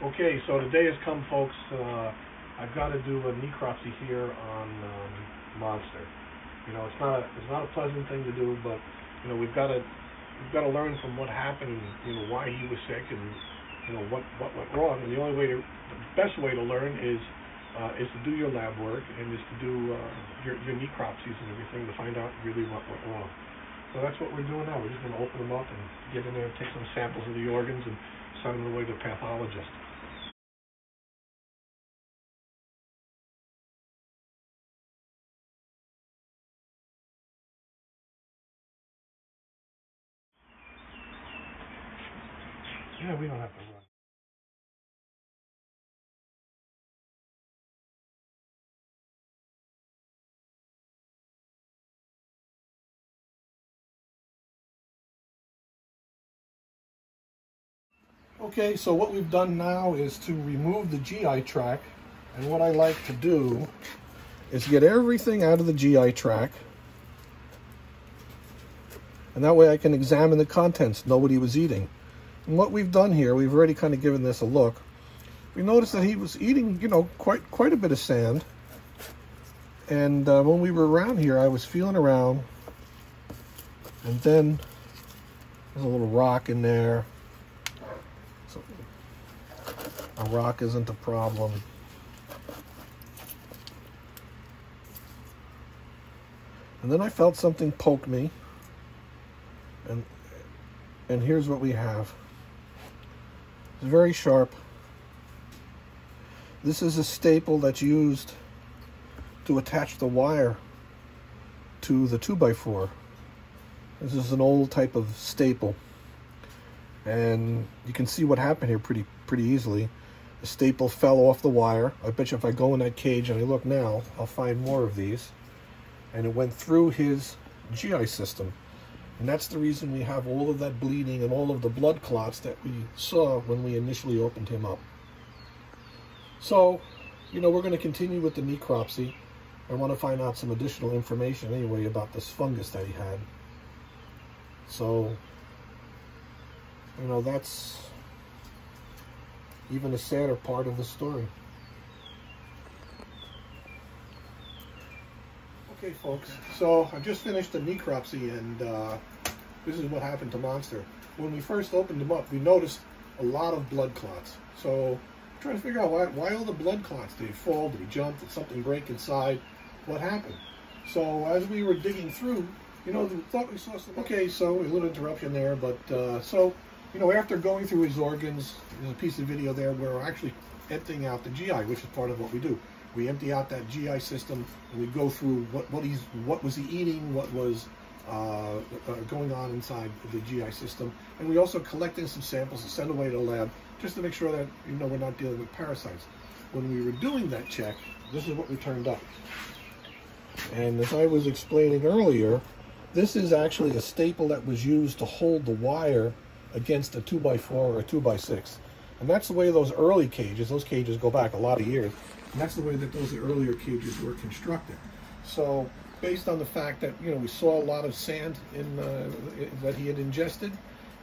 Okay, so the day has come, folks. I've got to do a necropsy here on Monster. You know, it's not a pleasant thing to do, but you know we've got to learn from what happened. You know why he was sick, and you know what went wrong. And the best way to learn is to do your lab work and is to do your necropsies and everything to find out really what went wrong. So that's what we're doing now. We're just going to open them up and get in there and take some samples of the organs and send them away to a pathologist. Yeah, we don't have to run. Okay, so what we've done now is to remove the GI tract, and what I like to do is get everything out of the GI tract, and that way I can examine the contents, know what he was eating. And what we've done here, we've already kind of given this a look. We noticed that he was eating, you know, quite a bit of sand. And when we were around here, I was feeling around, and then there's a little rock in there. So a rock isn't a problem. And then I felt something poke me, and here's what we have. It's very sharp. This is a staple that's used to attach the wire to the 2x4. This is an old type of staple, and you can see what happened here pretty easily. The staple fell off the wire. I bet you if I go in that cage and I look now, I'll find more of these. And it went through his GI system. And that's the reason we have all of that bleeding and all of the blood clots that we saw when we initially opened him up. So, you know, we're going to continue with the necropsy. I want to find out some additional information anyway about this fungus that he had. So, you know, that's even a sadder part of the story. Okay, folks, so I just finished the necropsy, and this is what happened to Monster. When we first opened him up, we noticed a lot of blood clots. So I'm trying to figure out why all the blood clots. Did he fall? Did he jump? Did something break inside? What happened? So as we were digging through, you know, we thought we saw some... Okay, so a little interruption there, but so, you know, after going through his organs, there's a piece of video there where we're actually emptying out the GI, which is part of what we do. We empty out that GI system, and we go through what was he eating, what was going on inside the GI system, and we also collecting some samples to send away to the lab just to make sure that, you know, we're not dealing with parasites. When we were doing that check, this is what we turned up. And as I was explaining earlier, this is actually a staple that was used to hold the wire against a 2x4 or a 2x6. And that's the way those early cages, those cages go back a lot of years, and that's the way that those earlier cages were constructed. So based on the fact that, you know, we saw a lot of sand that he had ingested,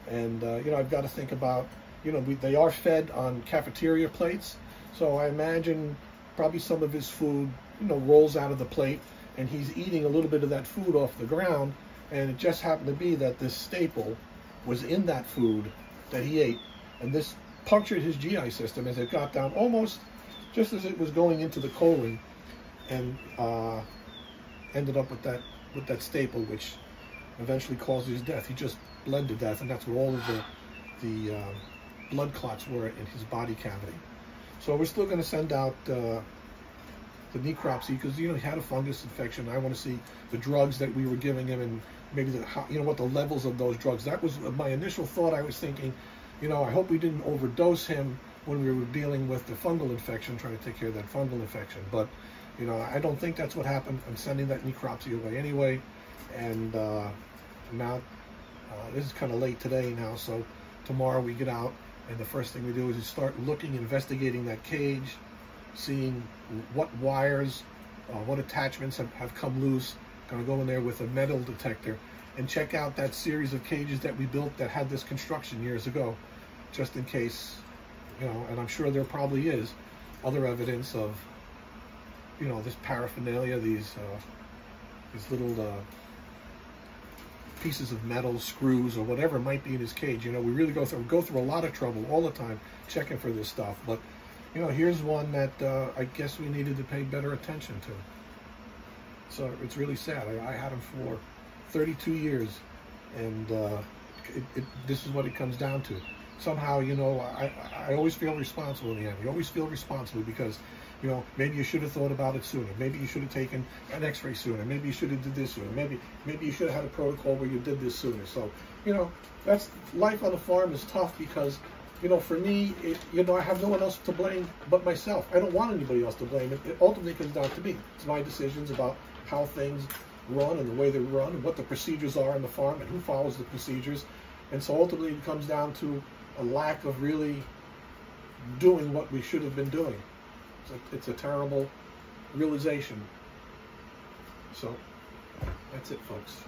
and, you know, I've got to think about, you know, they are fed on cafeteria plates, so I imagine probably some of his food, you know, rolls out of the plate, and he's eating a little bit of that food off the ground, and it just happened to be that this staple was in that food that he ate, and this punctured his GI system as it got down almost just as it was going into the colon, and ended up with that staple, which eventually caused his death. He just bled to death, and that's where all of the blood clots were in his body cavity. So we're still going to send out the necropsy because, you know, he had a fungus infection. I want to see the drugs that we were giving him, and maybe you know, what the levels of those drugs. That was my initial thought. I was thinking, you know, I hope we didn't overdose him when we were dealing with the fungal infection, trying to take care of that fungal infection. But, you know, I don't think that's what happened. I'm sending that necropsy away anyway. And now, this is kind of late today now, so tomorrow we get out, and the first thing we do is start looking, investigating that cage, seeing what wires, what attachments have come loose. Going to go in there with a metal detector and check out that series of cages that we built that had this construction years ago, just in case you know, and I'm sure there probably is other evidence of, you know, this paraphernalia, these little pieces of metal, screws, or whatever might be in his cage. You know, we really go through a lot of trouble all the time checking for this stuff. But, you know, here's one that I guess we needed to pay better attention to. So it's really sad. I had him for 32 years, and this is what it comes down to. Somehow, you know, I always feel responsible in the end. You always feel responsible because, you know, maybe you should have thought about it sooner. Maybe you should have taken an x-ray sooner. Maybe you should have did this sooner. Maybe you should have had a protocol where you did this sooner. So, you know, that's life on the farm is tough because, you know, for me, you know, I have no one else to blame but myself. I don't want anybody else to blame. It ultimately comes down to me. It's my decisions about how things run and the way they run and what the procedures are on the farm and who follows the procedures. And so ultimately it comes down to a lack of really doing what we should have been doing. It's a terrible realization. So that's it, folks.